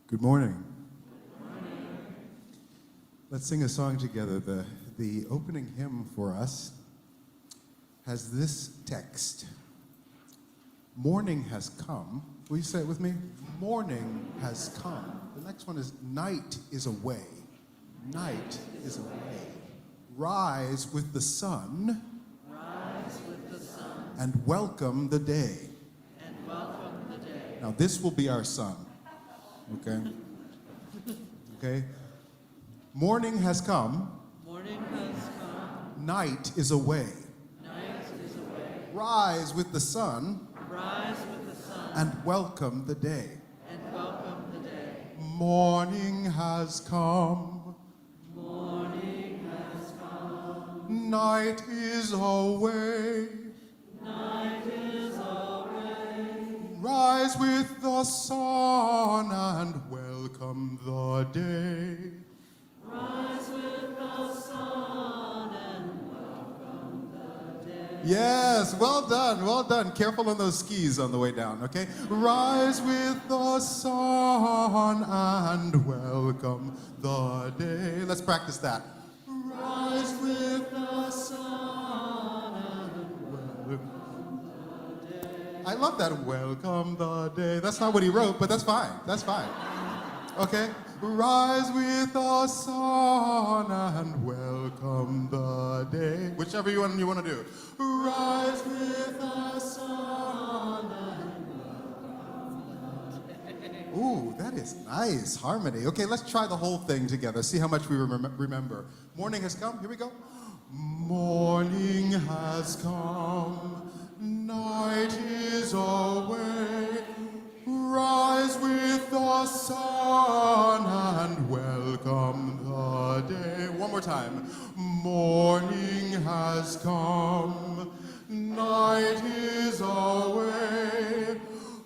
Good morning. Let's sing a song together. The opening hymn for us has this text. Morning has come. Will you say it with me? Morning has come. The next one is night is away. Night is away. Rise with the sun. Rise with the sun. And welcome the day. And welcome the day. Now this will be our sun. Okay? Okay? Morning has come. Morning has come. Night is away. Night is away. Rise with the sun. Rise with the sun. And welcome the day. And welcome the day. Morning has come. Morning has come. Night is away. Night is away. Rise with the sun and welcome the day. Rise with the sun and welcome the day. Yes, well done, well done. Careful on those skis on the way down, okay? Rise with the sun and welcome the day. Let's practice that. Rise with the sun and welcome the day. I love that, welcome the day. That's not what he wrote, but that's fine, that's fine. Okay? Rise with the sun and welcome the day. Whichever one you want to do. Rise with the sun and welcome the day. Ooh, that is nice harmony. Okay, let's try the whole thing together. See how much we remember. Morning has come. Here we go. Morning has come. Night is away. Rise with the sun and welcome the day. One more time. Morning has come. Night is away.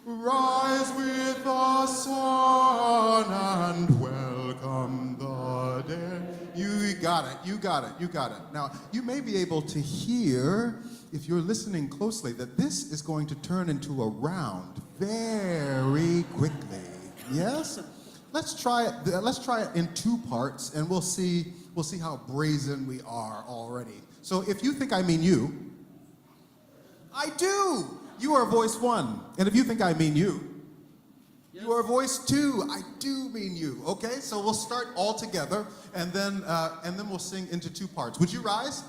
Rise with the sun and welcome the day. You got it, you got it, you got it. Now, you may be able to hear, if you're listening closely, that this is going to turn into a round very quickly. Yes? Let's try it in two parts, and we'll see how brazen we are already. So if you think I mean you, I do. You are voice one. And if you think I mean you, you are voice two. I do mean you. Okay? So we'll start all together, and then we'll sing into two parts. Would you rise?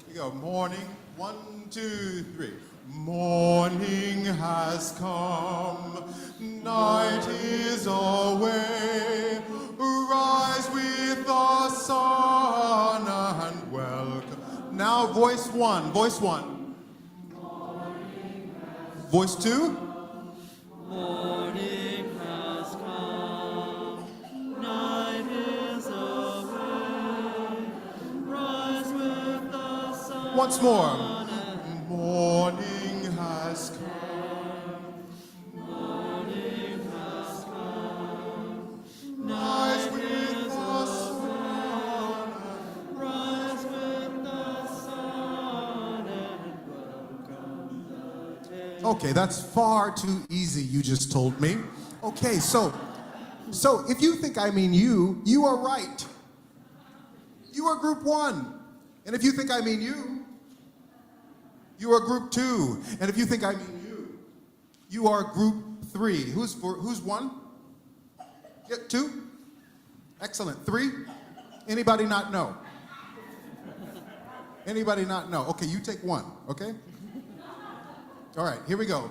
Here we go. Morning. 1, 2, 3. Morning has come, night is away. Rise with the sun and welcome. Now voice one, voice one. Voice two. Morning has come. Night is away. Rise with the sun. Once more. Morning has come. Morning has come. Rise with the sun. Rise with the sun and welcome the day. Okay, that's far too easy, you just told me. Okay, so if you think I mean you, you are right. You are group one. And if you think I mean you are group two. And if you think I mean you are group three. Who's one? Yeah, two? Excellent. Three? Anybody not know? Anybody not know? Okay, you take one, okay? All right, here we go.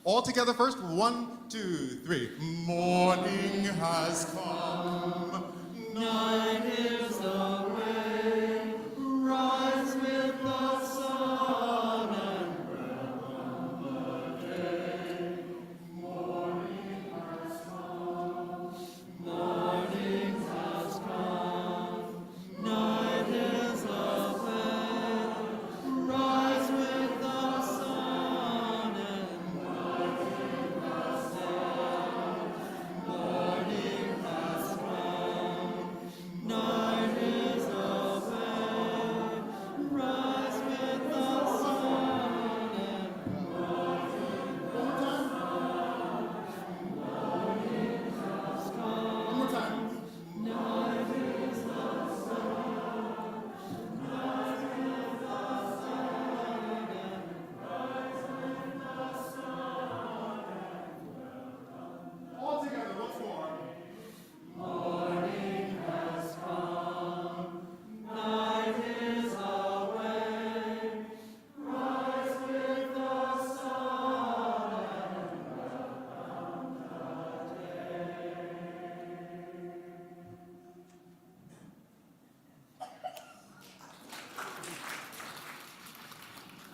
All together first. 1, 2, 3. Morning has come. Night is away. Rise with the sun and welcome the day. Morning has come. Morning has come. Night is away. Rise with the sun and welcome the day. Morning has come. Night is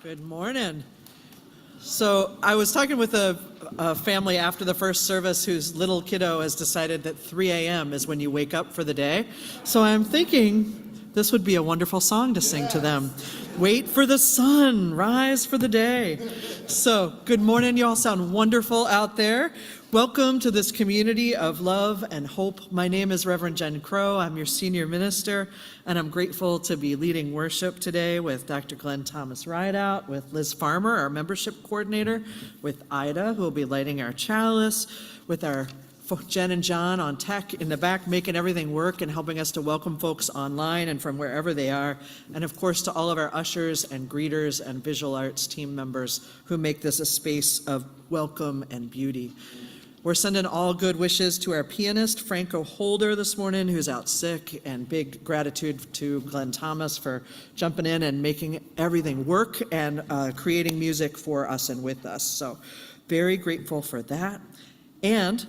Good morning. So I was talking with a family after the first service whose little kiddo has decided that 3 a.m. is when you wake up for the day. So I'm thinking this would be a wonderful song to sing to them. Wait for the sun, rise for the day. So good morning, you all sound wonderful out there. Welcome to this community of love and hope. My name is Reverend Jen Crow. I'm your senior minister, and I'm grateful to be leading worship today with Dr. Glen Rideout, with Liz Farmer, our membership coordinator, with Ida, who will be lighting our chalice, with our Jen and John on tech in the back, making everything work and helping us to welcome folks online and from wherever they are. And of course, to all of our ushers and greeters and visual arts team members who make this a space of welcome and beauty. We're sending all good wishes to our pianist, Franco Holder, this morning, who's out sick, and big gratitude to Glen Thomas for jumping in and making everything work and creating music for us and with us. So very grateful for that. And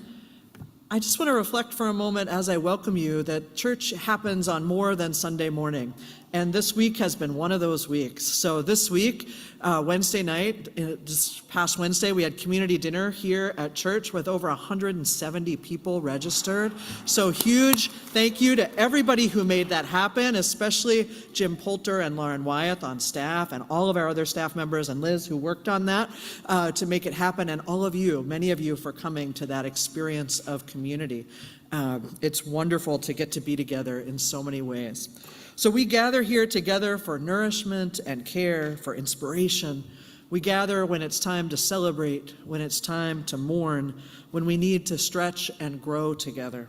I just want to reflect for a moment as I welcome you that church happens on more than Sunday morning. And this week has been one of those weeks. So this week, Wednesday night, this past Wednesday, we had community dinner here at church with over 170 people registered. So huge thank you to everybody who made that happen, especially Jim Poulter and Lauren Wyeth on staff and all of our other staff members and Liz who worked on that to make it happen, and all of you, many of you, for coming to that experience of community. It's wonderful to get to be together in so many ways. So we gather here together for nourishment and care, for inspiration. We gather when it's time to celebrate, when it's time to mourn, when we need to stretch and grow together.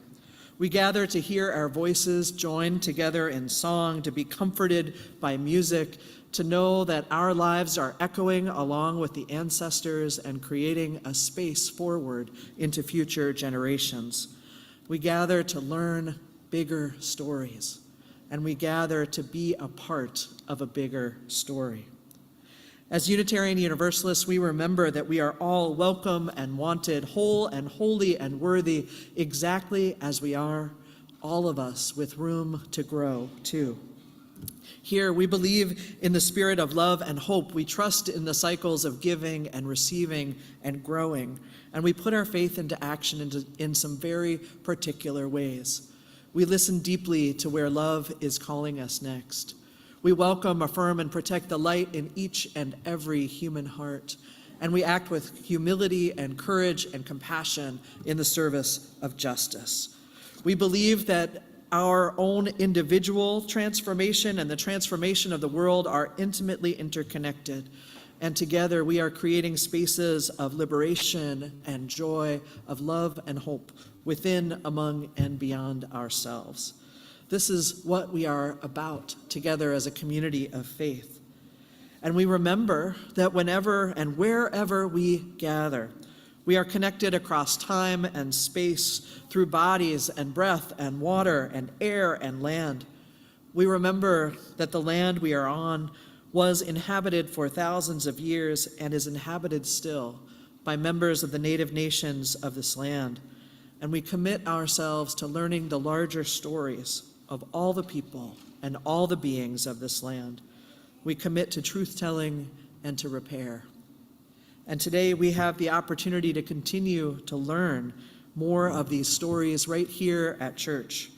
We gather to hear our voices join together in song, to be comforted by music, to know that our lives are echoing along with the ancestors and creating a space forward into future generations. We gather to learn bigger stories, and we gather to be a part of a bigger story. As Unitarian Universalists, we remember that we are all welcome and wanted, whole and holy and worthy, exactly as we are, all of us with room to grow too. Here, we believe in the spirit of love and hope. We trust in the cycles of giving and receiving and growing, and we put our faith into action in some very particular ways. We listen deeply to where love is calling us next. We welcome, affirm, and protect the light in each and every human heart. And we act with humility and courage and compassion in the service of justice. We believe that our own individual transformation and the transformation of the world are intimately interconnected. And together we are creating spaces of liberation and joy, of love and hope within, among, and beyond ourselves. This is what we are about together as a community of faith. And we remember that whenever and wherever we gather, we are connected across time and space through bodies and breath and water and air and land. We remember that the land we are on was inhabited for thousands of years and is inhabited still by members of the native nations of this land. And we commit ourselves to learning the larger stories of all the people and all the beings of this land. We commit to truth-telling and to repair. And today we have the opportunity to continue to learn more of these stories right here at church.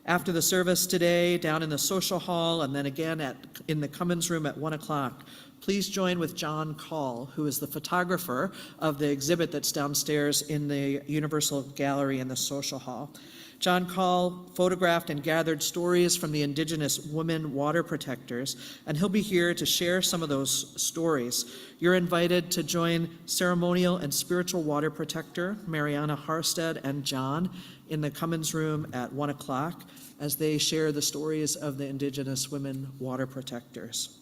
After the service today, down in the social hall, and then again in the Cummins room at 1 o'clock, please join with John Call, who is the photographer of the exhibit that's downstairs in the Universal Gallery in the social hall. John Call photographed and gathered stories from the Indigenous women water protectors, and he'll be here to share some of those stories. You're invited to join ceremonial and spiritual water protector Mariana Harstead and John in the Cummins room at 1 o'clock as they share the stories of the Indigenous women water protectors.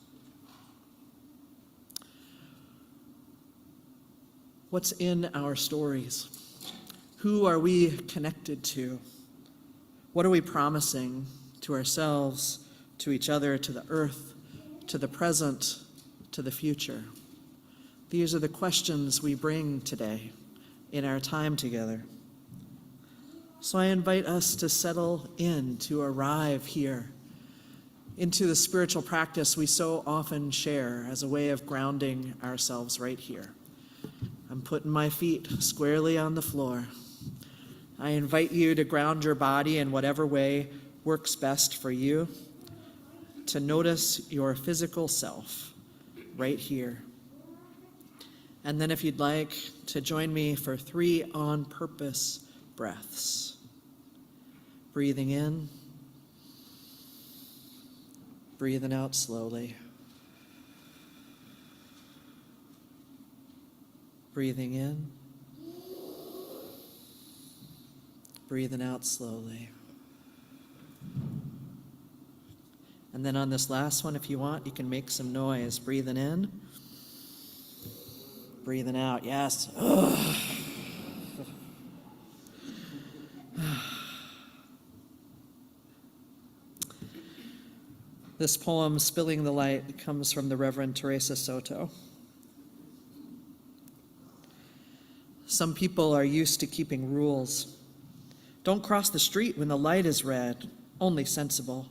What's in our stories? Who are we connected to? What are we promising to ourselves, to each other, to the earth, to the present, to the future? These are the questions we bring today in our time together. So I invite us to settle in, to arrive here into the spiritual practice we so often share as a way of grounding ourselves right here. I'm putting my feet squarely on the floor. I invite you to ground your body in whatever way works best for you, to notice your physical self right here. And then if you'd like to join me for 3 on-purpose breaths. Breathing in, breathing out slowly. Breathing in, breathing out slowly. And then on this last one, if you want, you can make some noise. Breathing in, breathing out. Yes. This poem, Spilling the Light, comes from the Reverend Teresa Soto. Some people are used to keeping rules. Don't cross the street when the light is red, only sensible.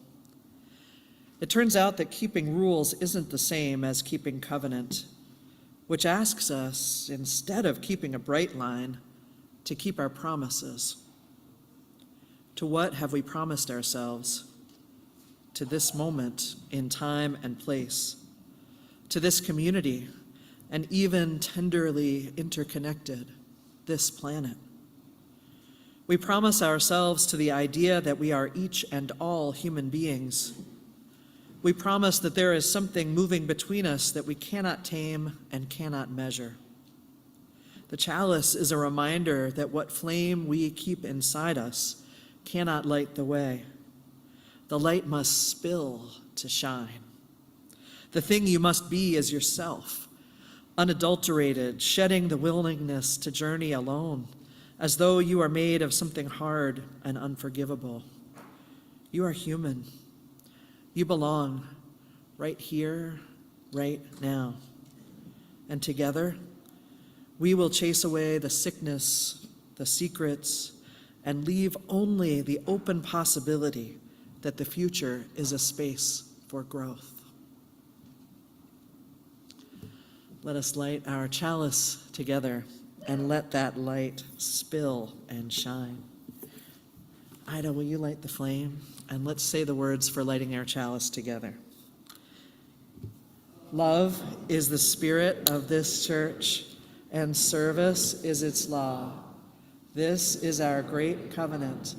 It turns out that keeping rules isn't the same as keeping covenant, which asks us, instead of keeping a bright line, to keep our promises. To what have we promised ourselves? To this moment in time and place, to this community, and even tenderly interconnected, this planet. We promise ourselves to the idea that we are each and all human beings. We promise that there is something moving between us that we cannot tame and cannot measure. The chalice is a reminder that what flame we keep inside us cannot light the way. The light must spill to shine. The thing you must be is yourself, unadulterated, shedding the willingness to journey alone, as though you are made of something hard and unforgivable. You are human. You belong right here, right now. And together, we will chase away the sickness, the secrets, and leave only the open possibility that the future is a space for growth. Let us light our chalice together and let that light spill and shine. Ida, will you light the flame? And let's say the words for lighting our chalice together. Love is the spirit of this church, and service is its law. This is our great covenant,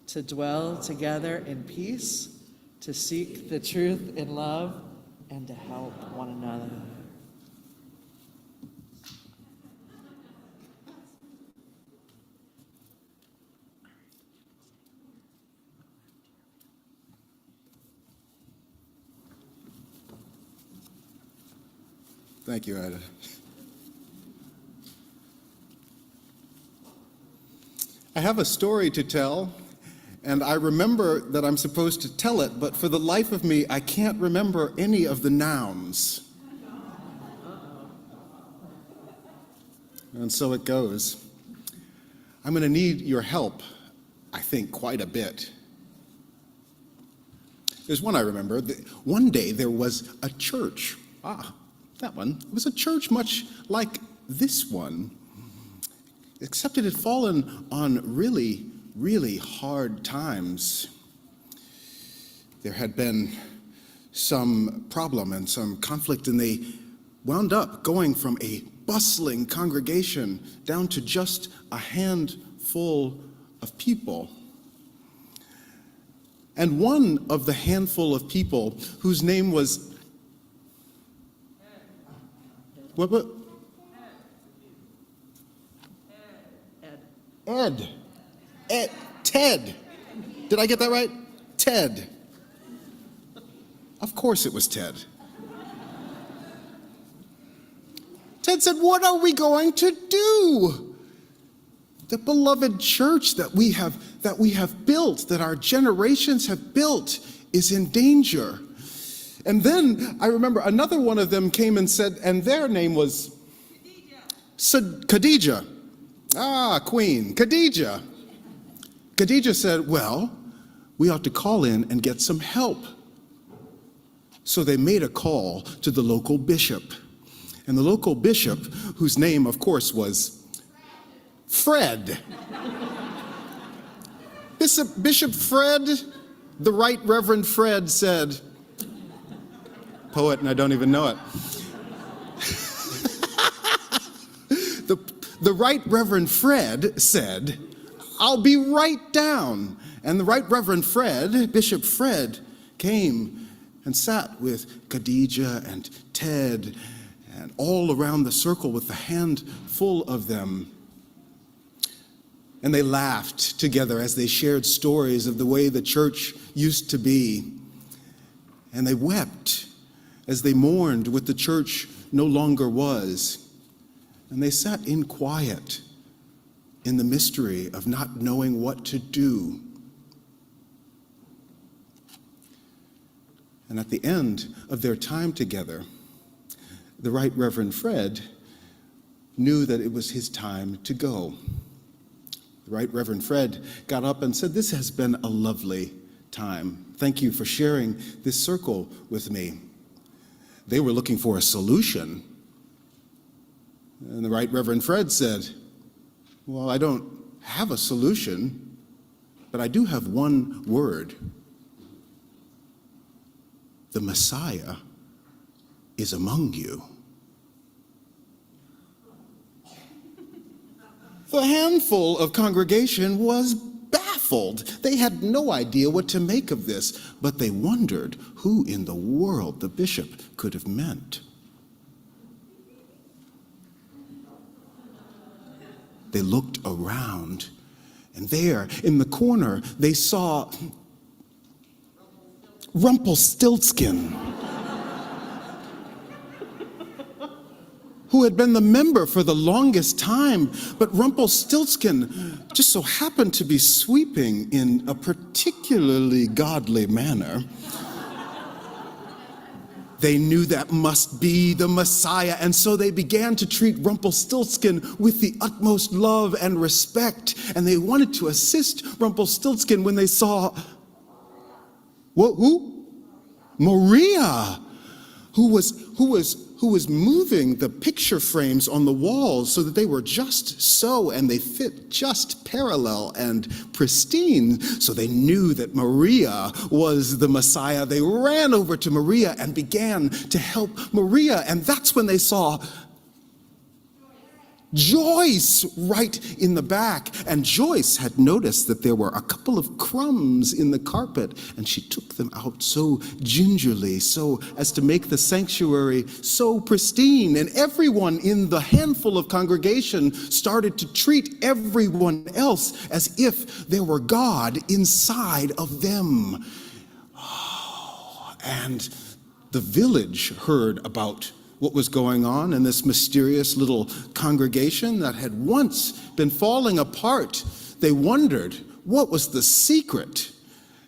to dwell together in peace, to seek the truth in love, and to help one another. Thank you, Ida. I have a story to tell, and I remember that I'm supposed to tell it, but for the life of me, I can't remember any of the nouns. And so it goes. I'm going to need your help, I think, quite a bit. There's one I remember. One day there was a church. That one. It was a church much like this one, except it had fallen on really, really hard times. There had been some problem and some conflict, and they wound up going from a bustling congregation down to just a handful of people. And one of the handful of people whose name was What? Ed. Ted. Did I get that right? Ted. Of course it was Ted. Ted said, "What are we going to do? The beloved church that we have built, that our generations have built, is in danger." And then I remember another one of them came and said, and their name was Khadijah. Queen, Khadijah. Khadijah said, "Well, we ought to call in and get some help." So they made a call to the local bishop. And the local bishop, whose name, of course, was Fred. Bishop Fred, the Right Reverend Fred, said, poet, and I don't even know it. The Right Reverend Fred said, I'll be right down. And the Right Reverend Fred, Bishop Fred, came and sat with Khadijah and Ted and all around the circle with the handful of them. And they laughed together as they shared stories of the way the church used to be. And they wept as they mourned what the church no longer was. And they sat in quiet in the mystery of not knowing what to do. And at the end of their time together, the Right Reverend Fred knew that it was his time to go. The Right Reverend Fred got up and said, this has been a lovely time. Thank you for sharing this circle with me. They were looking for a solution. And the Right Reverend Fred said, well, I don't have a solution, but I do have one word. The Messiah is among you. The handful of congregation was baffled. They had no idea what to make of this, but they wondered who in the world the bishop could have meant. They looked around, and there in the corner they saw Rumpelstiltskin, who had been the member for the longest time, but Rumpelstiltskin just so happened to be sweeping in a particularly godly manner. They knew that must be the Messiah, and so they began to treat Rumpelstiltskin with the utmost love and respect, and they wanted to assist Rumpelstiltskin when they saw who? Maria, who was moving the picture frames on the walls so that they were just so, and they fit just parallel and pristine. So they knew that Maria was the Messiah. They ran over to Maria and began to help Maria, and that's when they saw Joyce right in the back. And Joyce had noticed that there were a couple of crumbs in the carpet, and she took them out so gingerly, so as to make the sanctuary so pristine. And everyone in the handful of congregation started to treat everyone else as if there were God inside of them. Oh, and the village heard about what was going on in this mysterious little congregation that had once been falling apart. They wondered, what was the secret?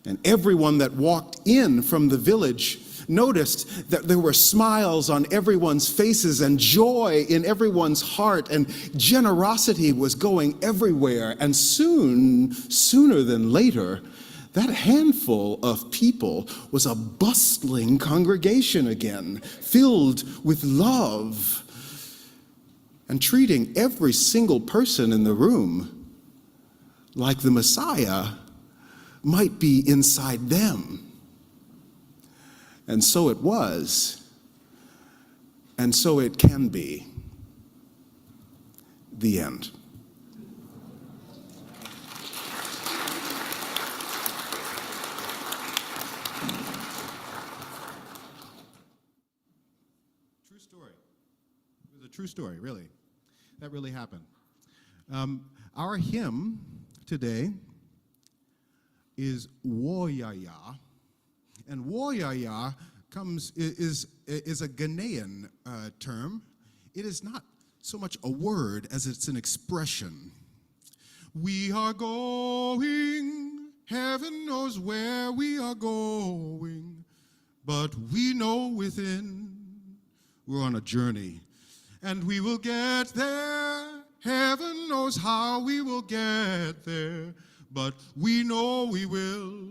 And everyone that walked in from the village noticed that there were smiles on everyone's faces and joy in everyone's heart, and generosity was going everywhere. And sooner than later, that handful of people was a bustling congregation again, filled with love, and treating every single person in the room like the Messiah might be inside them. And so it was, and so it can be. The end. True story, really. That really happened. Our hymn today is Woyaya, and Woyaya is a Ghanaian term. It is not so much a word as it's an expression. We are going, heaven knows where we are going, but we know within we're on a journey. And we will get there. Heaven knows how we will get there, but we know we will.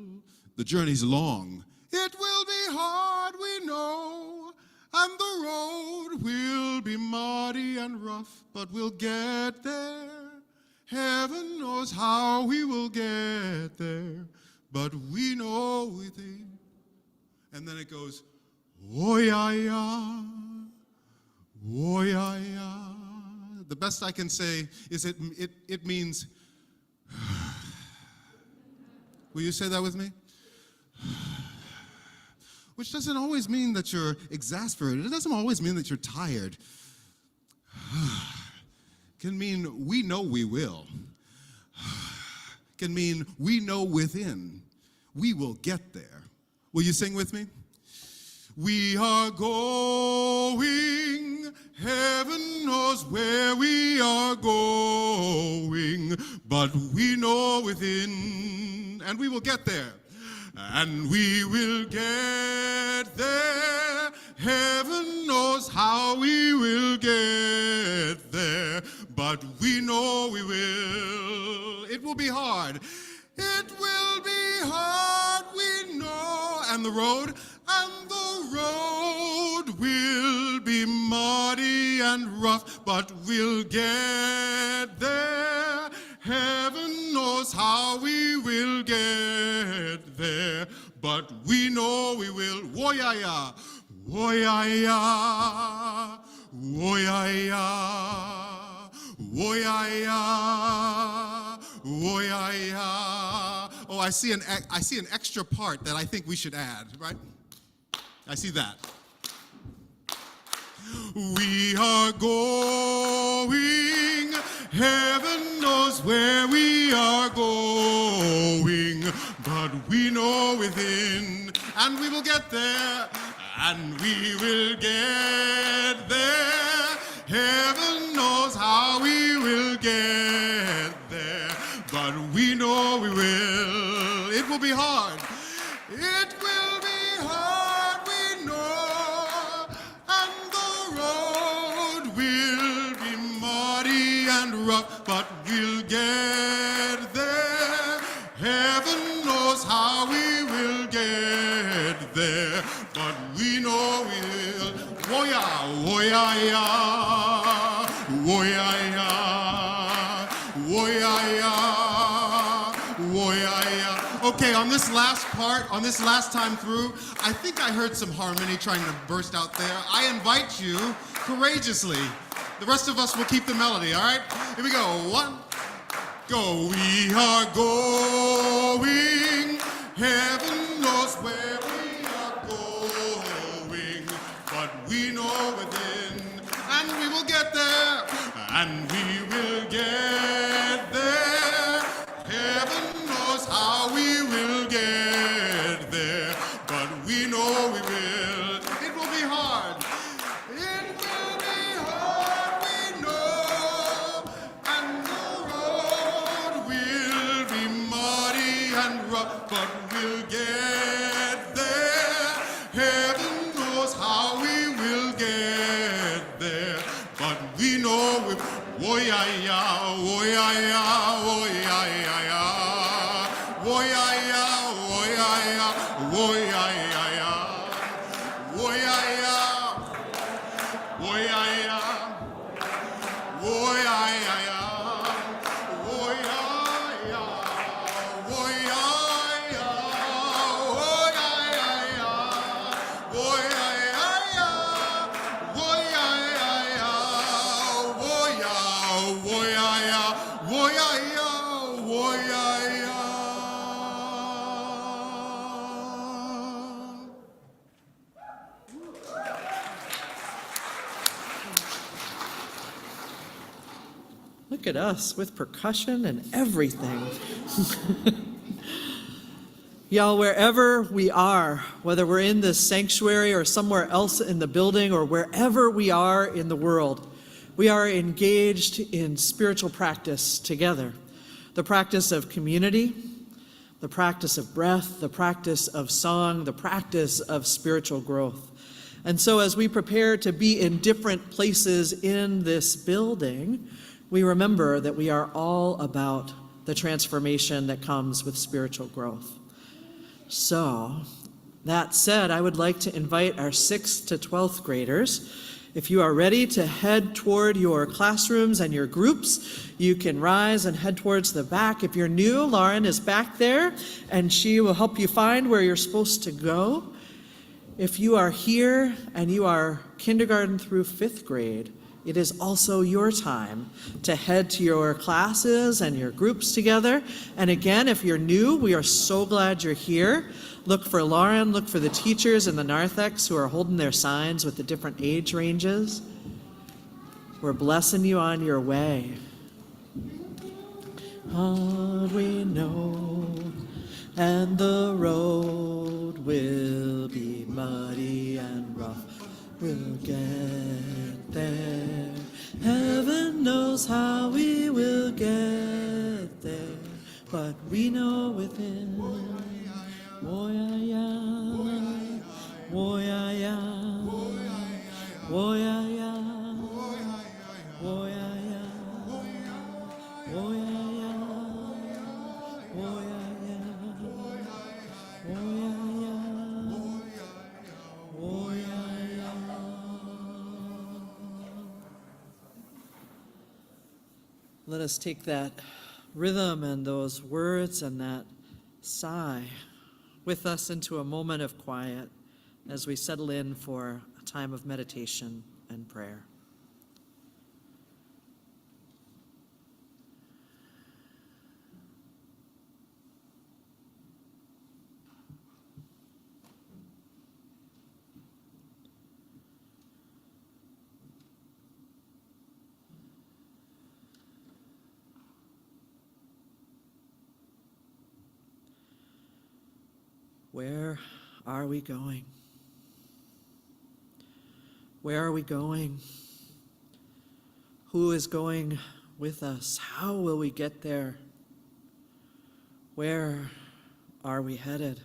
The journey's long It will be hard, we know, and the road will be muddy and rough, but we'll get there. Heaven knows how we will get there, but we know within. And then it goes, oh yeah, yeah, oh yeah, yeah. The best I can say is it means, will you say that with me? Which doesn't always mean that you're exasperated. It doesn't always mean that you're tired. Can mean we know we will. Can mean we know within we will get there. Will you sing with me? We are going, heaven knows where we are going, but we know within, and we will get there. And we will get there. Heaven knows how we will get there, but we know we will. It will be hard. It will be hard, we know. And the road will be muddy and rough, but we'll get there. Heaven knows how we will get there, but we know we will. Woyaya, woyaya, woyaya, woyaya, woyaya. Oh, I see an extra part that I think we should add, right? I see that. We are going, heaven knows where we are going, but we know within, and we will get there, and we will get there. Heaven knows how we will get there, but we know we will. It will be hard. It will be hard, we know, and the road will be muddy and rough, but we'll get there. Heaven knows how we will get there, but we know we will. Woya, woya, ya, woya, ya, woya, ya, woya, ya. Okay, on this last part, on this last time through, I think I heard some harmony trying to burst out there. I invite you courageously. The rest of us will keep the melody, all right? Here we go. One, go. We are going. Heaven knows where we are going, but we know within, and we will get there, and we will get there. Heaven knows how we will get there, but we know we will. It will be hard. It will be hard, we know, and the road will be muddy and rough, but we'll get there. Heaven knows how we will get there, but we know we. Woya-ya, woya-ya, woya-ya-ya, woya-ya, woya-ya, woya-ya-ya, woya-ya, woya-ya, woya-ya-ya, woya-ya, woya-ya, woya-ya-ya, woya-ya-ya, woya-ya-ya, woya-ya, woya-ya, woya-ya. Look at us with percussion and everything. Y'all, wherever we are, whether we're in this sanctuary or somewhere else in the building or wherever we are in the world, we are engaged in spiritual practice together. The practice of community, the practice of breath, the practice of song, the practice of spiritual growth. And so as we prepare to be in different places in this building, we remember that we are all about the transformation that comes with spiritual growth. So That said, I would like to invite our 6th to 12th graders. If you are ready to head toward your classrooms and your groups, you can rise and head towards the back. If you're new, Lauren is back there, and she will help you find where you're supposed to go. If you are here and you are kindergarten through 5th grade, it is also your time to head to your classes and your groups together. And again, if you're new, we are so glad you're here. Look for Lauren, look for the teachers in the narthex who are holding their signs with the different age ranges. We're blessing you on your way. On we know, and the road will be muddy and rough. We'll get there. Heaven knows how we will get there, but we know within. Oh yeah, yeah. Oh yeah, yeah. Oh yeah, yeah. Oh yeah, yeah. Oh yeah, yeah. Oh yeah, yeah. Oh yeah, yeah. Oh yeah, yeah. Let us take that rhythm and those words and that sigh with us into a moment of quiet as we settle in for a time of meditation and prayer. Where are we going? Where are we going? Who is going with us? How will we get there? Where are we headed?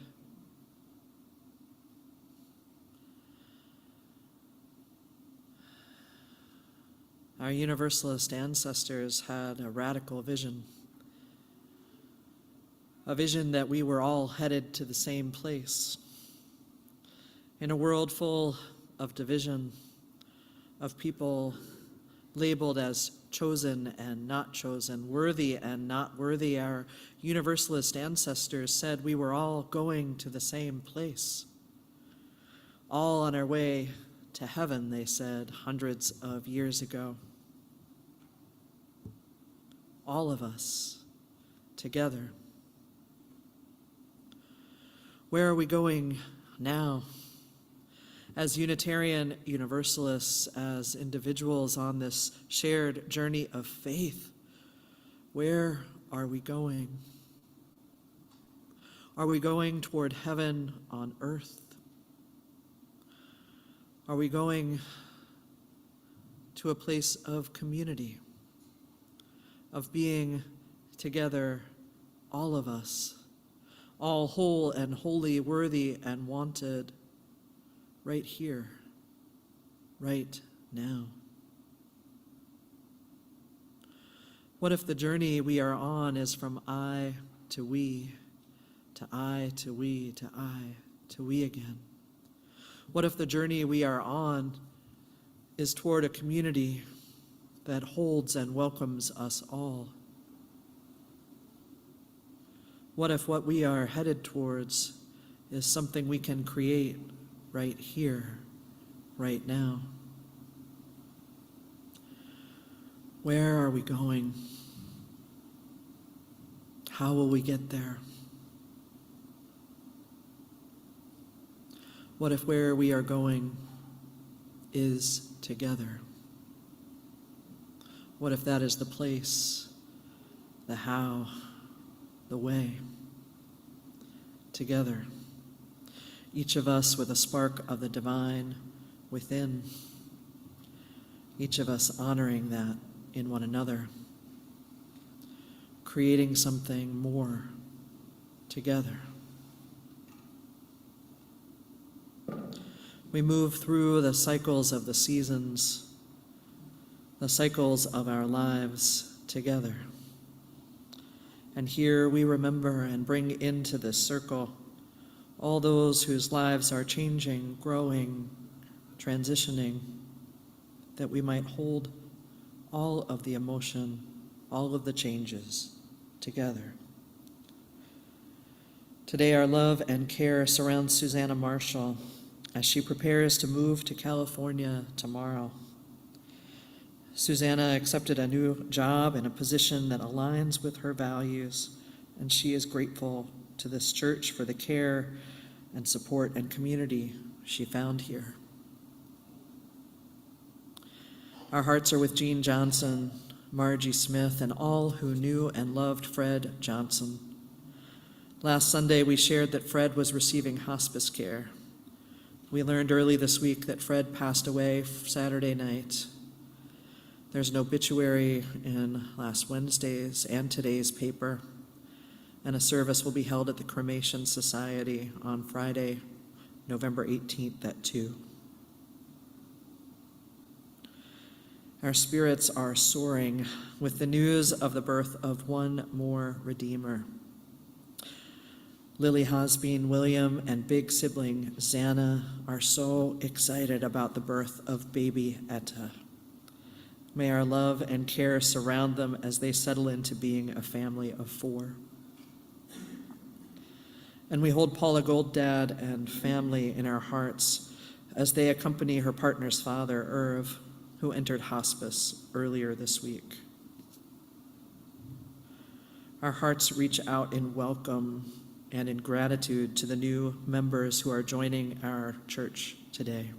Our Universalist ancestors had a radical vision. A vision that we were all headed to the same place. In a world full of division, of people labeled as chosen and not chosen, worthy and not worthy, our Universalist ancestors said we were all going to the same place. All on our way to heaven, they said hundreds of years ago. All of us together. Where are we going now? As Unitarian Universalists, as individuals on this shared journey of faith, where are we going? Are we going toward heaven on earth? Are we going to a place of community, of being together, all of us, all whole and holy, worthy and wanted, right here, right now? What if the journey we are on is from I to we, to I to we, to I to we again? What if the journey we are on is toward a community that holds and welcomes us all? What if what we are headed towards is something we can create right here, right now? Where are we going? How will we get there? What if where we are going is together? What if that is the place, the how, the way? Together, each of us with a spark of the divine within, each of us honoring that in one another, creating something more together. We move through the cycles of the seasons, the cycles of our lives together. And here we remember and bring into this circle all those whose lives are changing, growing, transitioning, that we might hold all of the emotion, all of the changes together. Today, our love and care surrounds Susanna Marshall as she prepares to move to California tomorrow. Susanna accepted a new job in a position that aligns with her values, and she is grateful to this church for the care and support and community she found here. Our hearts are with Jean Johnson, Margie Smith, and all who knew and loved Fred Johnson. Last Sunday, we shared that Fred was receiving hospice care. We learned early this week that Fred passed away Saturday night. There's an obituary in last Wednesday's and today's paper, and a service will be held at the Cremation Society on Friday, November 18th at 2. Our spirits are soaring with the news of the birth of one more Redeemer. Lily Hosbein, William, and big sibling Xana are so excited about the birth of baby Etta. May our love and care surround them as they settle into being a family of 4. And we hold Paula Golddad and family in our hearts as they accompany her partner's father, Irv, who entered hospice earlier this week. Our hearts reach out in welcome and in gratitude to the new members who are joining our church today.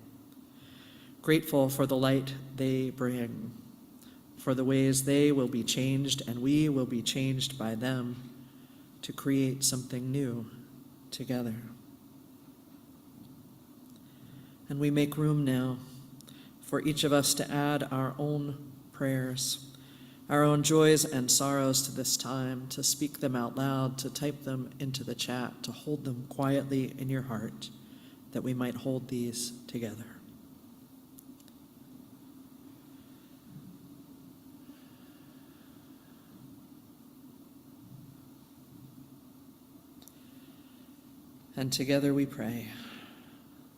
Grateful for the light they bring, for the ways they will be changed and we will be changed by them to create something new together. And we make room now for each of us to add our own prayers, our own joys and sorrows to this time, to speak them out loud, to type them into the chat, to hold them quietly in your heart, that we might hold these together. And together we pray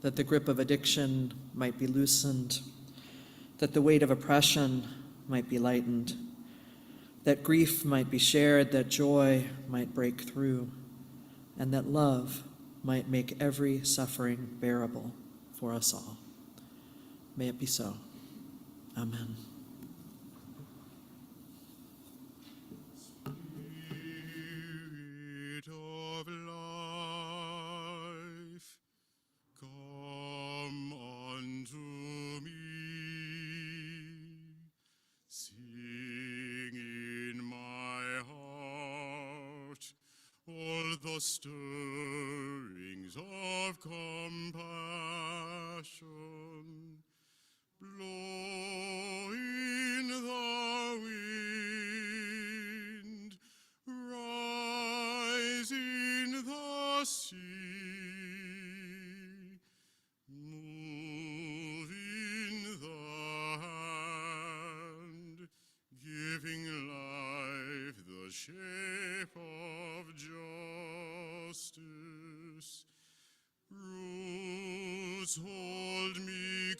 that the grip of addiction might be loosened, that the weight of oppression might be lightened, that grief might be shared, that joy might break through, and that love might make every suffering bearable for us all. May it be so. Amen. Spirit of life, come unto me. Sing in my heart all the stirrings of compassion. Blow in the wind, rise in the sea, move in the hand, giving life the shape of justice. Roots hold me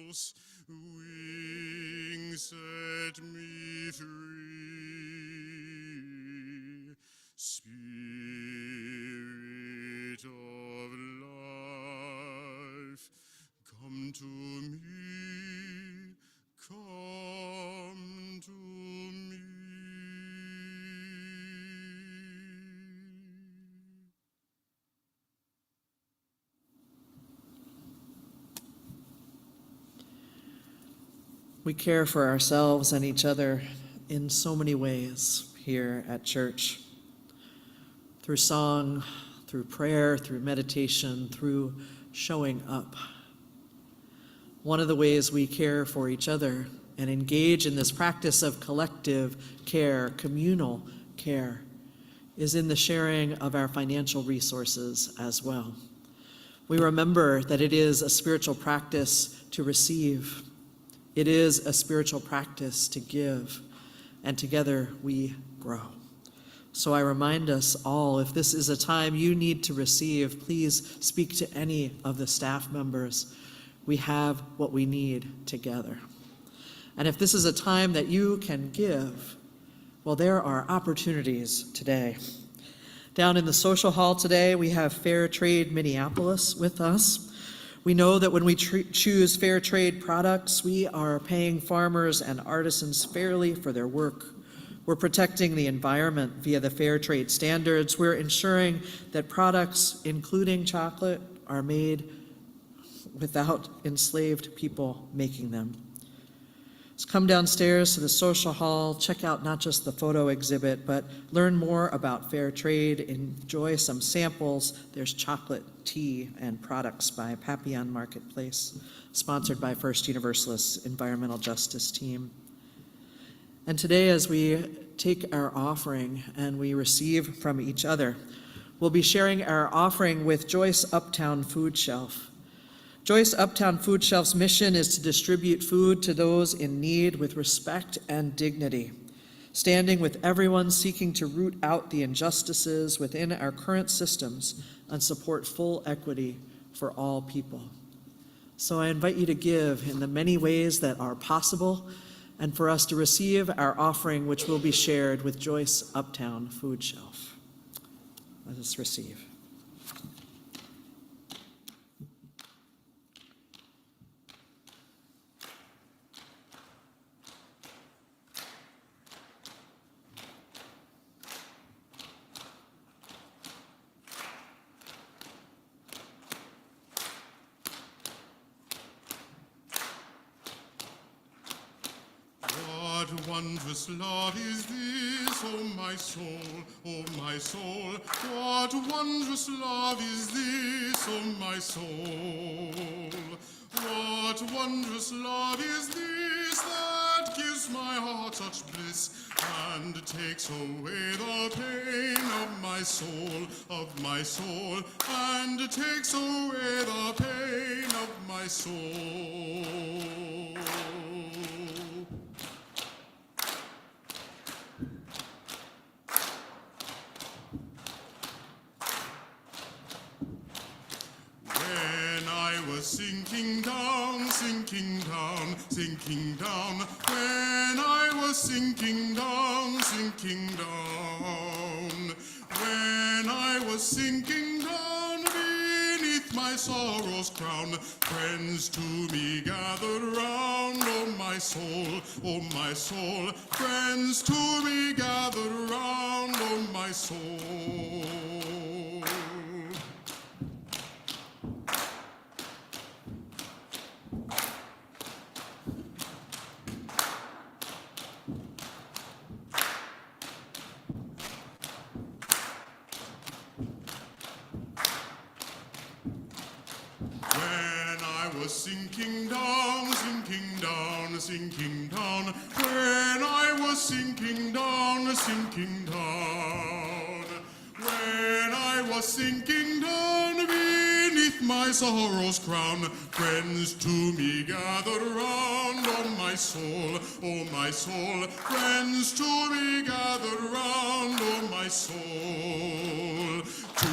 close, wings set me free. Spirit of life, come to me, come to me. We care for ourselves and each other in so many ways here at church. Through song, through prayer, through meditation, through showing up. One of the ways we care for each other and engage in this practice of collective care, communal care, is in the sharing of our financial resources as well. We remember that it is a spiritual practice to receive. It is a spiritual practice to give, and together we grow. So I remind us all, if this is a time you need to receive, please speak to any of the staff members. We have what we need together. And if this is a time that you can give, well, there are opportunities today. Down in the social hall today, we have Fair Trade Minneapolis with us. We know that when we choose fair trade products, we are paying farmers and artisans fairly for their work. We're protecting the environment via the fair trade standards. We're ensuring that products, including chocolate, are made without enslaved people making them. So come downstairs to the social hall, check out not just the photo exhibit, but learn more about fair trade, enjoy some samples. There's chocolate, tea, and products by Papillon Marketplace, sponsored by First Universalist Environmental Justice Team. And today, as we take our offering and we receive from each other, we'll be sharing our offering with Joyce Uptown Food Shelf. Joyce Uptown Food Shelf's mission is to distribute food to those in need with respect and dignity, standing with everyone seeking to root out the injustices within our current systems and support full equity for all people. So I invite you to give in the many ways that are possible, and for us to receive our offering, which will be shared with Joyce Uptown Food Shelf. Let us receive. What wondrous love is this, oh my soul, oh my soul? What wondrous love is this, oh my soul? What wondrous love is this that gives my heart such bliss and takes away the pain of my soul, and takes away the pain of my soul. Sinking down, sinking down, sinking down. When I was sinking down, sinking down. When I was sinking down beneath my sorrow's crown, friends to me gathered round. Oh my soul, oh my soul. Friends to me gathered round. Oh my soul. Sinking down, sinking down, sinking down. When I was sinking down, sinking down. When I was sinking down beneath my sorrow's crown, friends to me gathered round. Oh my soul, oh my soul. Friends to me gathered round. Oh my soul. To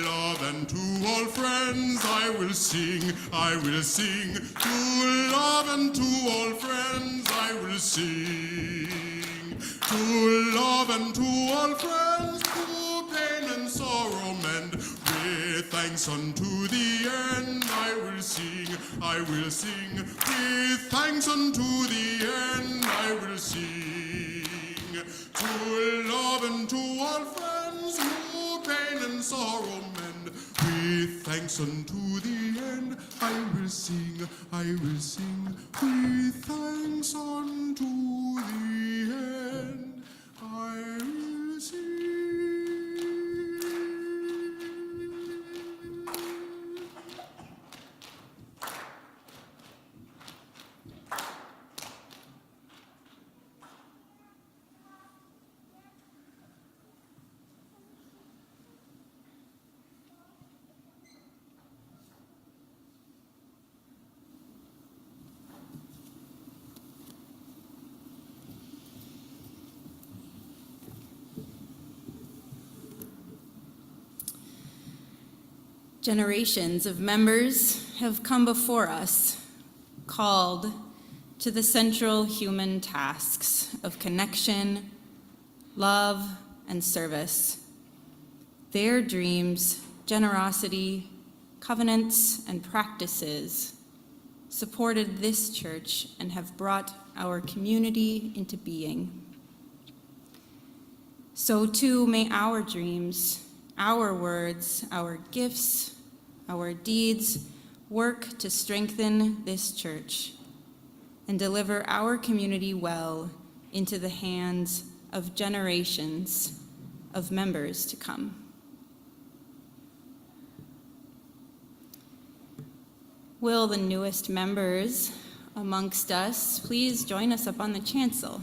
love and to all friends I will sing, I will sing. To love and to all friends I will sing. To love and to all friends, to pain and sorrow mend. With thanks unto the end I will sing, I will sing. With thanks unto the end I will sing. To love and to all friends, who pain and sorrow mend. With thanks unto the end I will sing, I will sing. With thanks unto the end I will sing. Generations of members have come before us, called to the central human tasks of connection, love, and service. Their dreams, generosity, covenants, and practices supported this church and have brought our community into being. So too may our dreams, our words, our gifts, our deeds work to strengthen this church and deliver our community well into the hands of generations of members to come. Will the newest members amongst us please join us up on the chancel?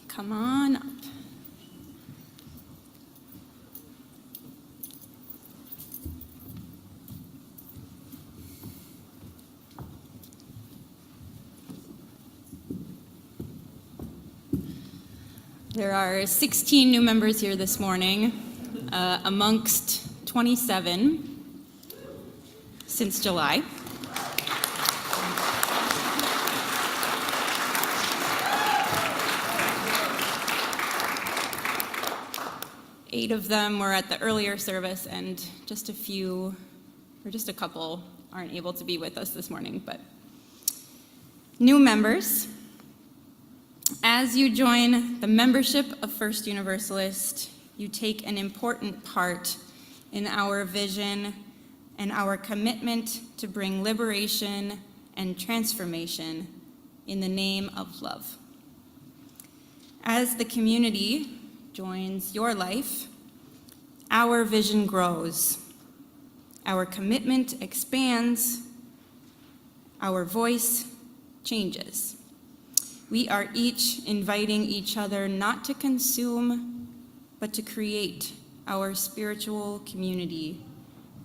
Come on up. There are 16 new members here this morning, amongst 27 since July. Eight of them were at the earlier service, and just a couple aren't able to be with us this morning. But new members, as you join the membership of First Universalist, you take an important part in our vision and our commitment to bring liberation and transformation in the name of love. As the community joins your life, our vision grows, our commitment expands, our voice changes. We are each inviting each other not to consume, but to create our spiritual community,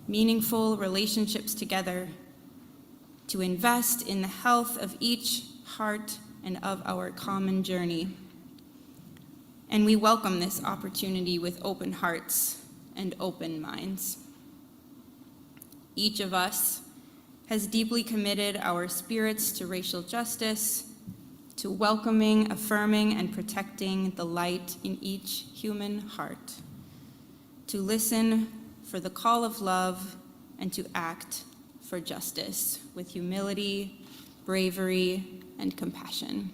meaningful relationships together, to invest in the health of each heart and of our common journey. And we welcome this opportunity with open hearts and open minds. Each of us has deeply committed our spirits to racial justice, to welcoming, affirming, and protecting the light in each human heart, to listen for the call of love, and to act for justice with humility, bravery, and compassion.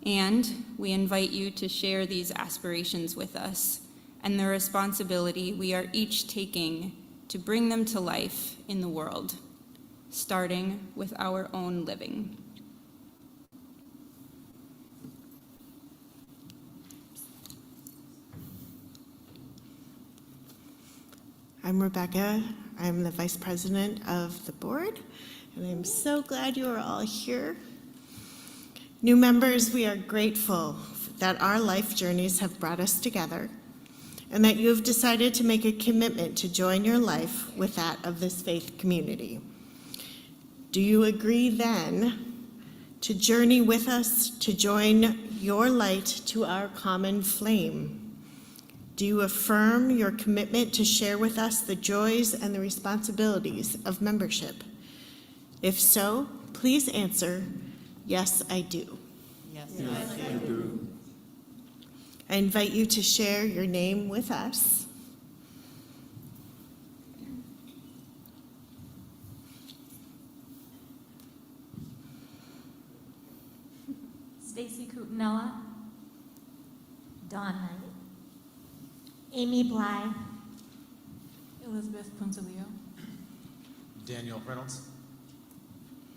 And we invite you to share these aspirations with us and the responsibility we are each taking to bring them to life in the world, starting with our own living. I'm Rebecca. I'm the Vice President of the board, and I'm so glad you are all here. New members, we are grateful that our life journeys have brought us together and that you have decided to make a commitment to join your life with that of this faith community. Do you agree then to journey with us to join your light to our common flame? Do you affirm your commitment to share with us the joys and the responsibilities of membership? If so, please answer, yes, I do. Yes, I do. I invite you to share your name with us. Stacy Coutinella, Dawn Knight, Amy Bly, Elizabeth Ponzilio, Daniel Reynolds,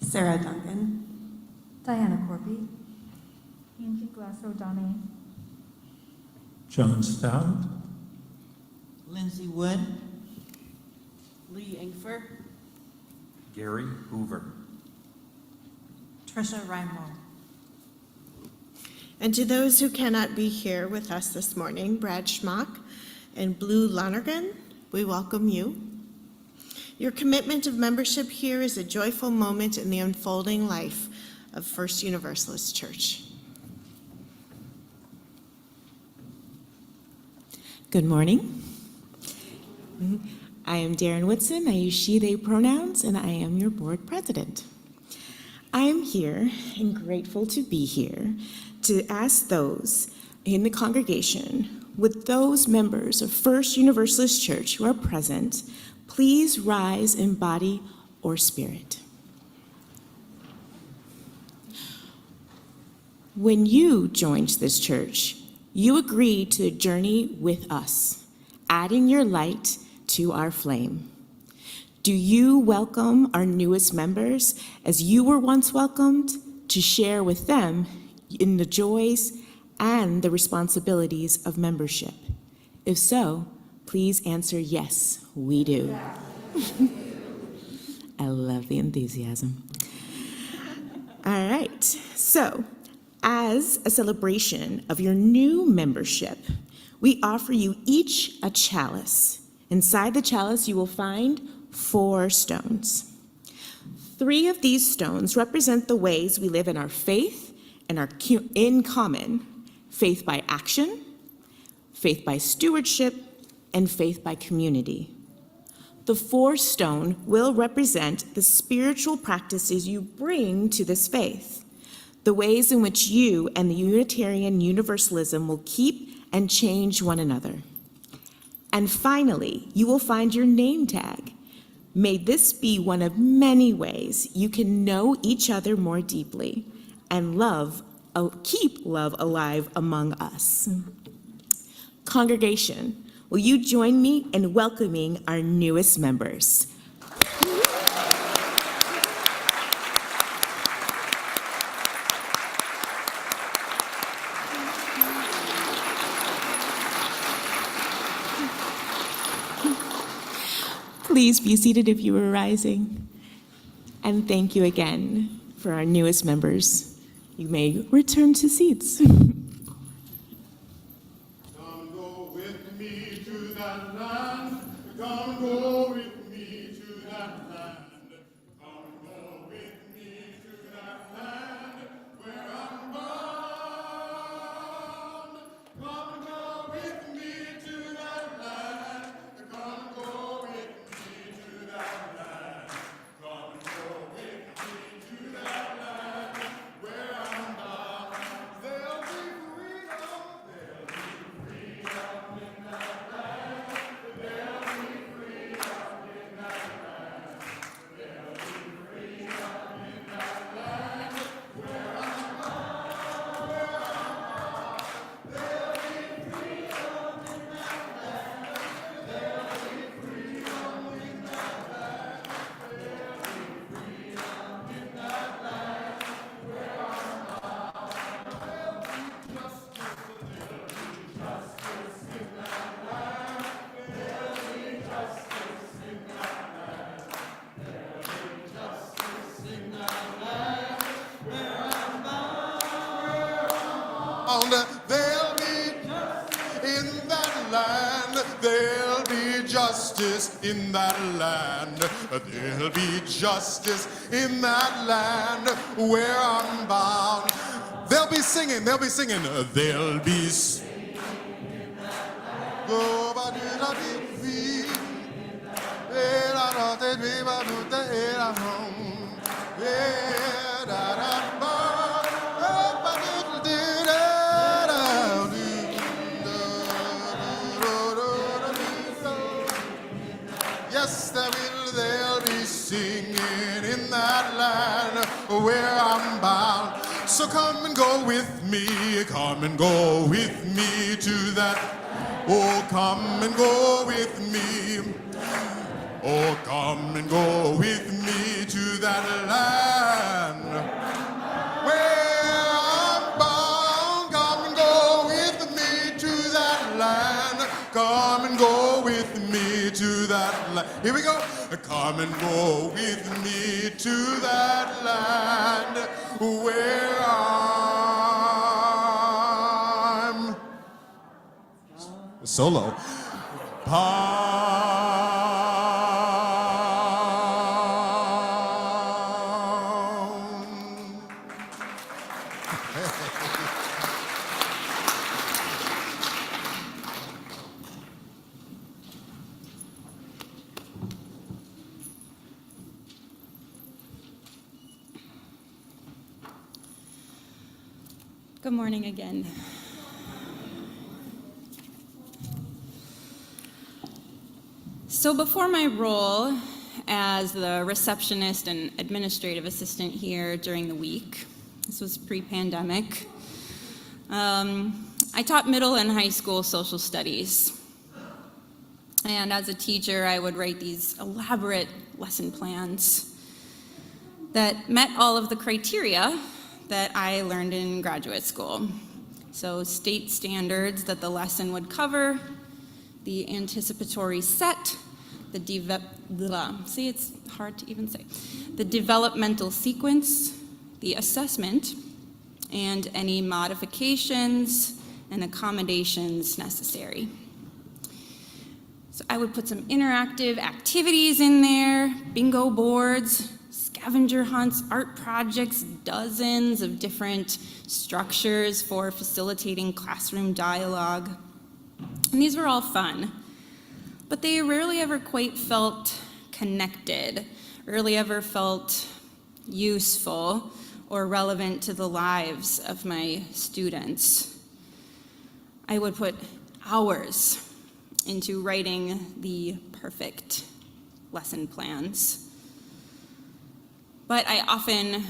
Sarah Duncan, Diana Corby, Angie Glass-O'Donnell, John Stout, Lindsay Wood, Lee Ingfer, Gary Hoover. Trisha Rimo. And to those who cannot be here with us this morning, Brad Schmock and Blue Lonergan, we welcome you. Your commitment of membership here is a joyful moment in the unfolding life of First Universalist Church. Good morning. I am Darren Whitson. I use she, they pronouns, and I am your board president. I am here and grateful to be here to ask those in the congregation, with those members of First Universalist Church who are present, please rise in body or spirit. When you joined this church, you agreed to journey with us, adding your light to our flame. Do you welcome our newest members as you were once welcomed to share with them in the joys and the responsibilities of membership? If so, please answer yes, we do. I love the enthusiasm. All right, so as a celebration of your new membership, we offer you each a chalice. Inside the chalice, you will find 4 stones. 3 of these stones represent the ways we live in our faith and are in common: faith by action, faith by stewardship, and faith by community. The 4th stone will represent the spiritual practices you bring to this faith, the ways in which you and the Unitarian Universalism will keep and change one another. And finally, you will find your name tag. May this be one of many ways you can know each other more deeply and keep love alive among us. Congregation, will you join me in welcoming our newest members? Please be seated if you are rising. And thank you again for our newest members. You may return to seats. Come go with me to that land. Come go with me to that land. Come go with me to that land where I'm bound. Come go with me to that land. Come go with me to that land. Come go with me to that land where I'm bound. There'll be freedom. There'll be freedom in that land. There'll be freedom in that land. There'll be freedom in that land where I'm bound. Where I'm bound. There'll be freedom in that land. There'll be freedom in that land. There'll be freedom in that land where I'm bound. There'll be justice. There'll be justice in that land. There'll be justice in that land. There'll be justice in that land where I'm bound. There'll be in that land. There'll be justice in that land. There'll be justice in that land where I'm bound. They'll be singing. They'll be singing. They'll be singing. Go ba do da be free. Eh da da de be ba do da eh da hum. Eh da da ba. Eh ba do do da da do. Da do do do do. Yes, they'll be singing in that land where I'm bound. So come and go with me, come and go with me to that. Oh, come and go with me. Oh, come and go with me to that land where I'm bound. Come and go with me to that land. Come and go with me to that land. Here we go. Come and go with me to that land where I'm solo. Good morning again. So before my role as the receptionist and administrative assistant here during the week, this was pre-pandemic, I taught middle and high school social studies. And as a teacher, I would write these elaborate lesson plans that met all of the criteria that I learned in graduate school. So state standards that the lesson would cover, the anticipatory set, see, it's hard to even say, the developmental sequence, the assessment, and any modifications and accommodations necessary. So I would put some interactive activities in there, bingo boards, scavenger hunts, art projects, dozens of different structures for facilitating classroom dialogue. And these were all fun, but they rarely ever quite felt connected, rarely ever felt useful or relevant to the lives of my students. I would put hours into writing the perfect lesson plans. But I often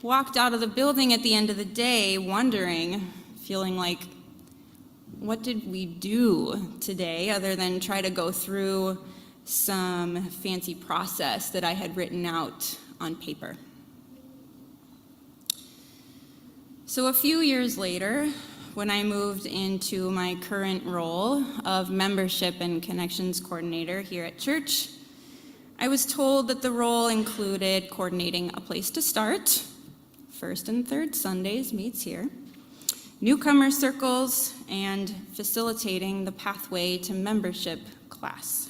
walked out of the building at the end of the day wondering, feeling like, what did we do today other than try to go through some fancy process that I had written out on paper? So a few years later, when I moved into my current role of membership and connections coordinator here at church, I was told that the role included coordinating a place to start, first and third Sundays meets here, newcomer circles, and facilitating the pathway to membership class.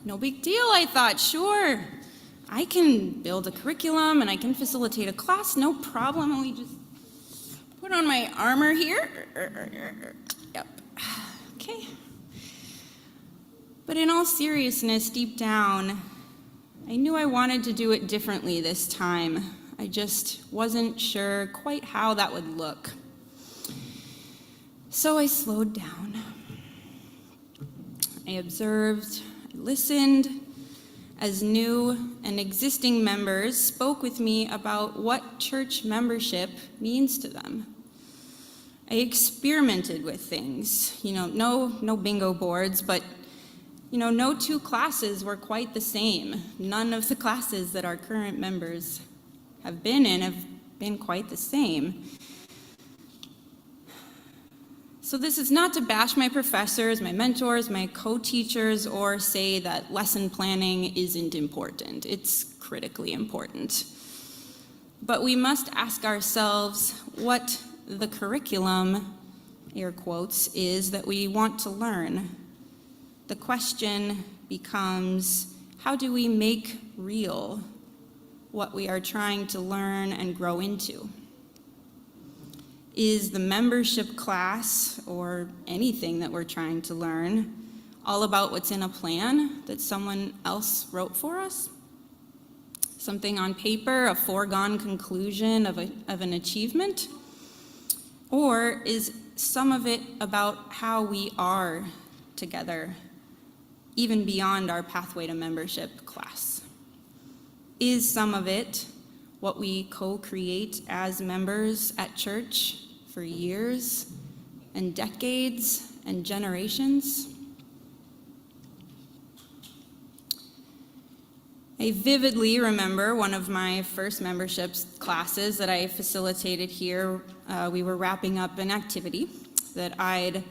No big deal, I thought, sure. I can build a curriculum and I can facilitate a class, no problem. Let me just put on my armor here. Yep, okay. But in all seriousness, deep down, I knew I wanted to do it differently this time. I just wasn't sure quite how that would look. So I slowed down. I observed, I listened, as new and existing members spoke with me about what church membership means to them. I experimented with things, no bingo boards, but no two classes were quite the same. None of the classes that our current members have been in have been quite the same. So this is not to bash my professors, my mentors, my co-teachers, or say that lesson planning isn't important. It's critically important. But we must ask ourselves what the curriculum, air quotes, is that we want to learn. The question becomes, how do we make real what we are trying to learn and grow into? Is the membership class, or anything that we're trying to learn, all about what's in a plan that someone else wrote for us? Something on paper, a foregone conclusion of an achievement? Or is some of it about how we are together, even beyond our pathway to membership class? Is some of it what we co-create as members at church for years and decades and generations? I vividly remember one of my first membership classes that I facilitated here. We were wrapping up an activity that I'd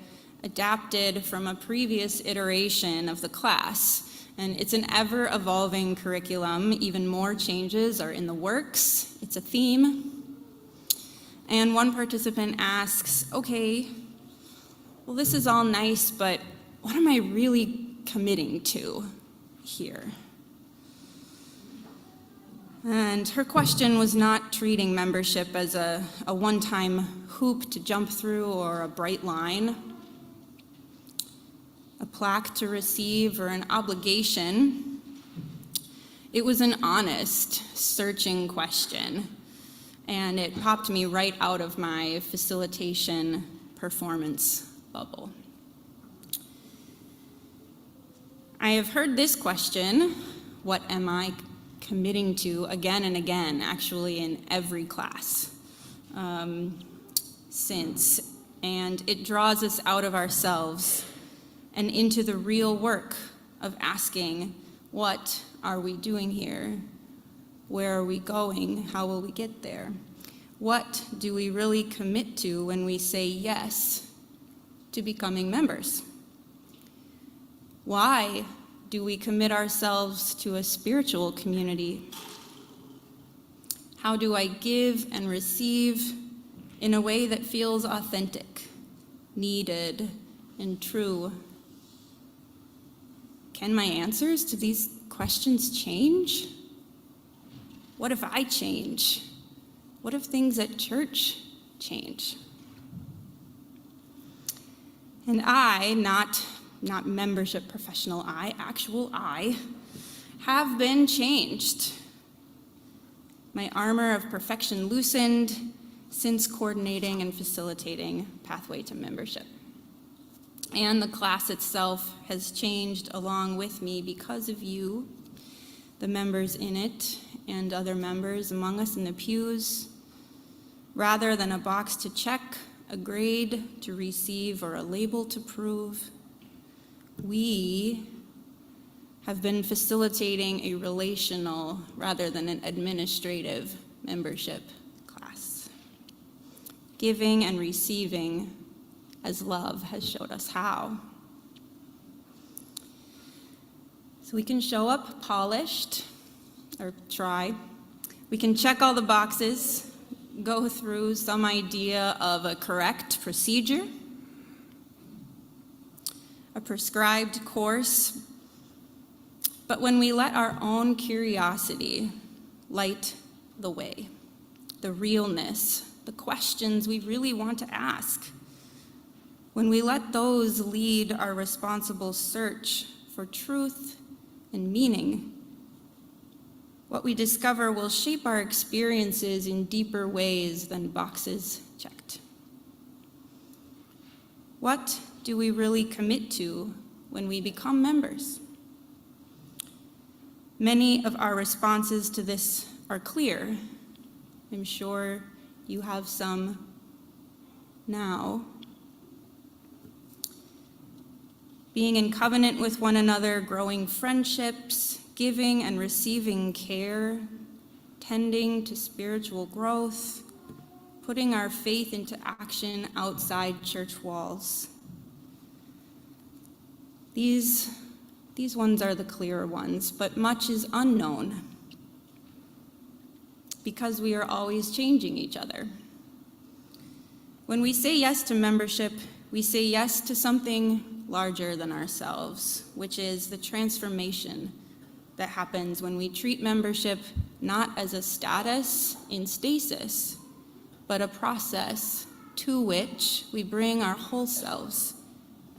adapted from a previous iteration of the class. And it's an ever-evolving curriculum. Even more changes are in the works. It's a theme. And one participant asks, okay, well, this is all nice, but what am I really committing to here? And her question was not treating membership as a one-time hoop to jump through or a bright line, a plaque to receive, or an obligation. It was an honest, searching question. and it popped me right out of my facilitation performance bubble. I have heard this question, what am I committing to, again and again, actually in every class since, and it draws us out of ourselves and into the real work of asking, what are we doing here? Where are we going? How will we get there? What do we really commit to when we say yes to becoming members? Why do we commit ourselves to a spiritual community? How do I give and receive in a way that feels authentic, needed, and true? Can my answers to these questions change? What if I change? What if things at church change? And I, not membership professional I, actual I, have been changed. My armor of perfection loosened since coordinating and facilitating Pathway to Membership. And the class itself has changed along with me because of you, the members in it, and other members among us in the pews. Rather than a box to check, a grade to receive, or a label to prove, we have been facilitating a relational rather than an administrative membership class. Giving and receiving as love has showed us how. So we can show up polished, or try. We can check all the boxes, go through some idea of a correct procedure, a prescribed course, but when we let our own curiosity light the way, the realness, the questions we really want to ask, when we let those lead our responsible search for truth and meaning, what we discover will shape our experiences in deeper ways than boxes checked. What do we really commit to when we become members? Many of our responses to this are clear. I'm sure you have some now. Being in covenant with one another, growing friendships, giving and receiving care, tending to spiritual growth, putting our faith into action outside church walls. These ones are the clearer ones, but much is unknown because we are always changing each other. When we say yes to membership, we say yes to something larger than ourselves, which is the transformation that happens when we treat membership not as a status in stasis, but a process to which we bring our whole selves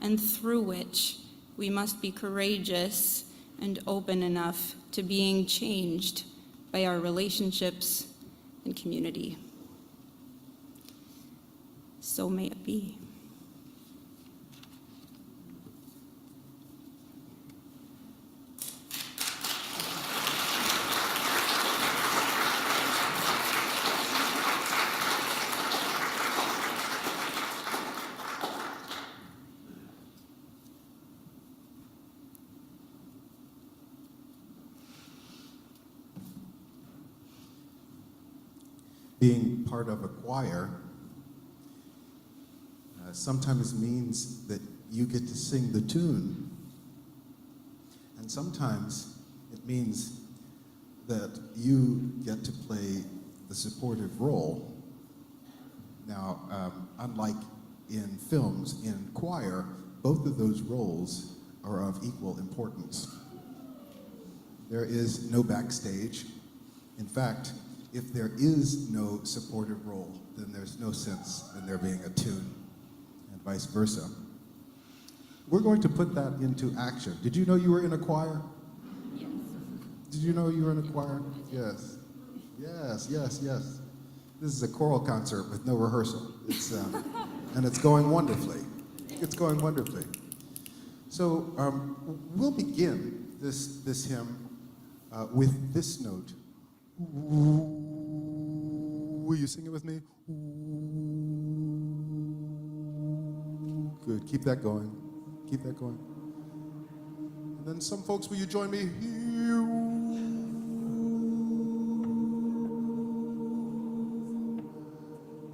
and through which we must be courageous and open enough to being changed by our relationships and community. So may it be. Being part of a choir sometimes means that you get to sing the tune. And sometimes it means that you get to play the supportive role. Now, unlike in films, in choir, both of those roles are of equal importance. There is no backstage. In fact, if there is no supportive role, then there's no sense in there being a tune, and vice versa. We're going to put that into action. Did you know you were in a choir? Yes. Did you know you were in a choir? Yes. Yes, yes, yes. This is a choral concert with no rehearsal. And it's going wonderfully. It's going wonderfully. So we'll begin this hymn with this note. Will you sing it with me? Good. Keep that going. Keep that going. And then some folks, will you join me?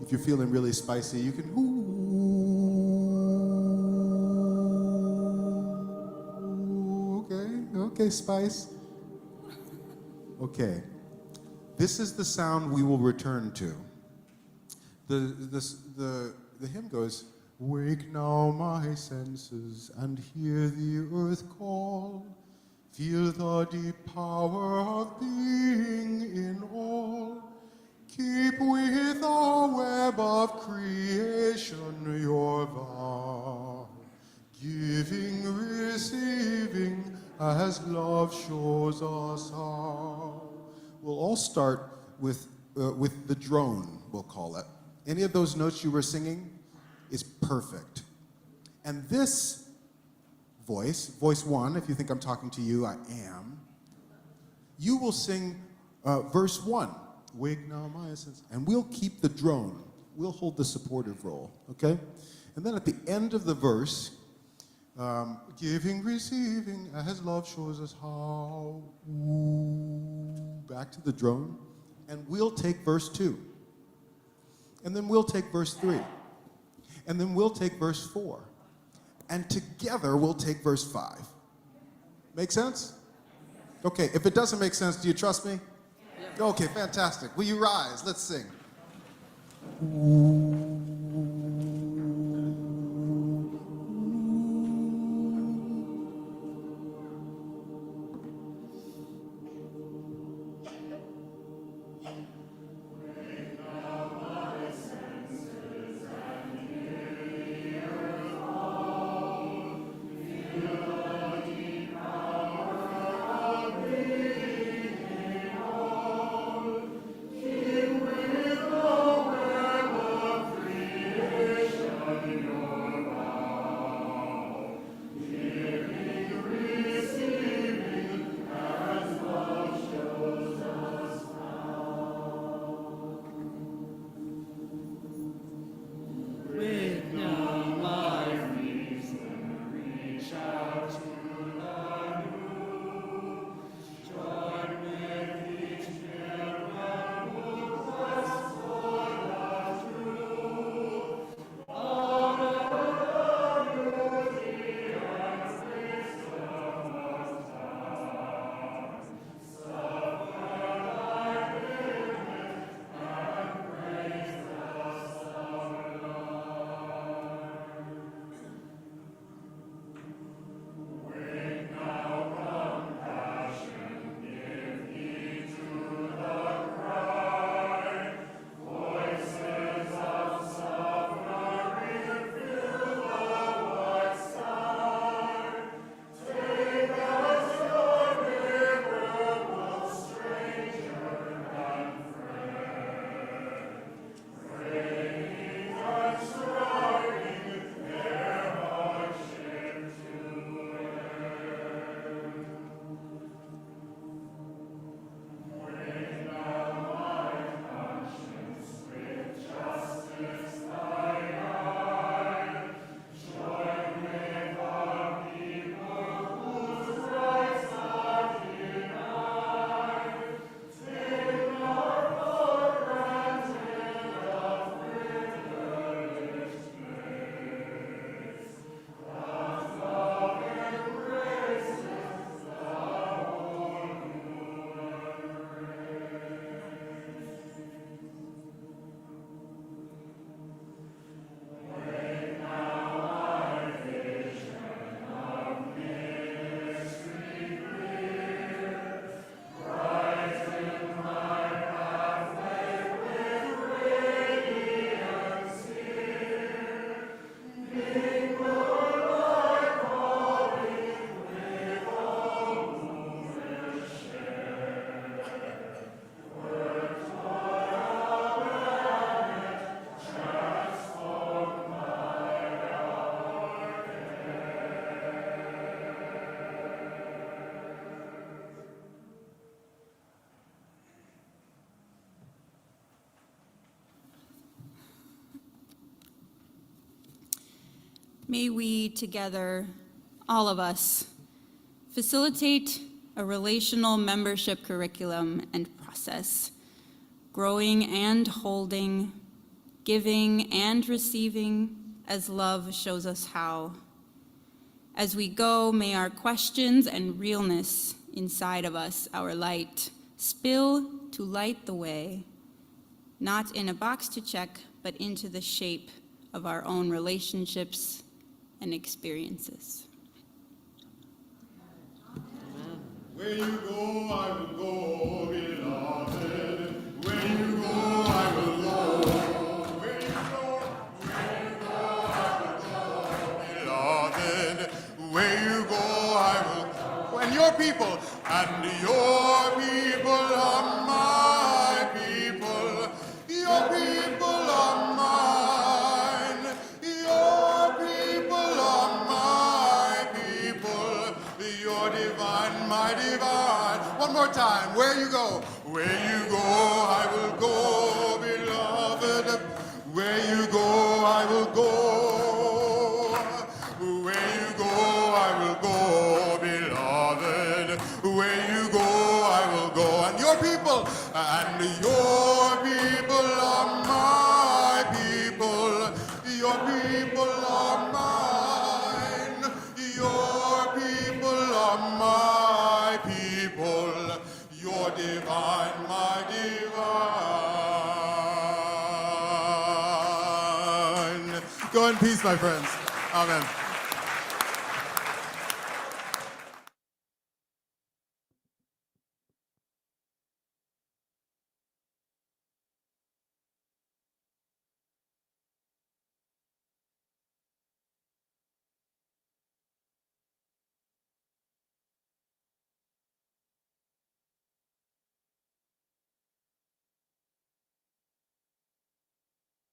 If you're feeling really spicy, you can Okay, spice. Okay. This is the sound we will return to. The hymn goes, "Wake now my senses and hear the earth call. Feel the deep power of being in all. Keep with the web of creation your vow, giving, receiving, as love shows us how." We'll all start with the drone, we'll call it. Any of those notes you were singing is perfect. And this voice 1, if you think I'm talking to you, I am. You will sing verse 1. Wake now my essence. And we'll keep the drone. We'll hold the supportive role, okay? And then at the end of the verse, giving, receiving, as love shows us how. Ooh, back to the drone. And we'll take verse 2. And then we'll take verse 3. And then we'll take verse 4. And together we'll take verse 5. Make sense? Okay, if it doesn't make sense, do you trust me? Okay, fantastic. Will you rise? Let's sing. May we together, all of us, facilitate a relational membership curriculum and process, growing and holding, giving and receiving as love shows us how. As we go, may our questions and realness inside of us, our light, spill to light the way, not in a box to check, but into the shape of our own relationships and experiences. Where you go, I will go, beloved. Where you go, I will go. Where you go, I will go, beloved. Where you go, I will go. And your people are my people. Your people are mine. Your people are my people. Your divine, my divine. One more time. Where you go, I will go, beloved. Where you go, I will go. Where you go, I will go, beloved. Where you go, I will go. And your people are my people. Your people are mine. Your people are my people. Your divine, my divine. Go in peace, my friends. Amen.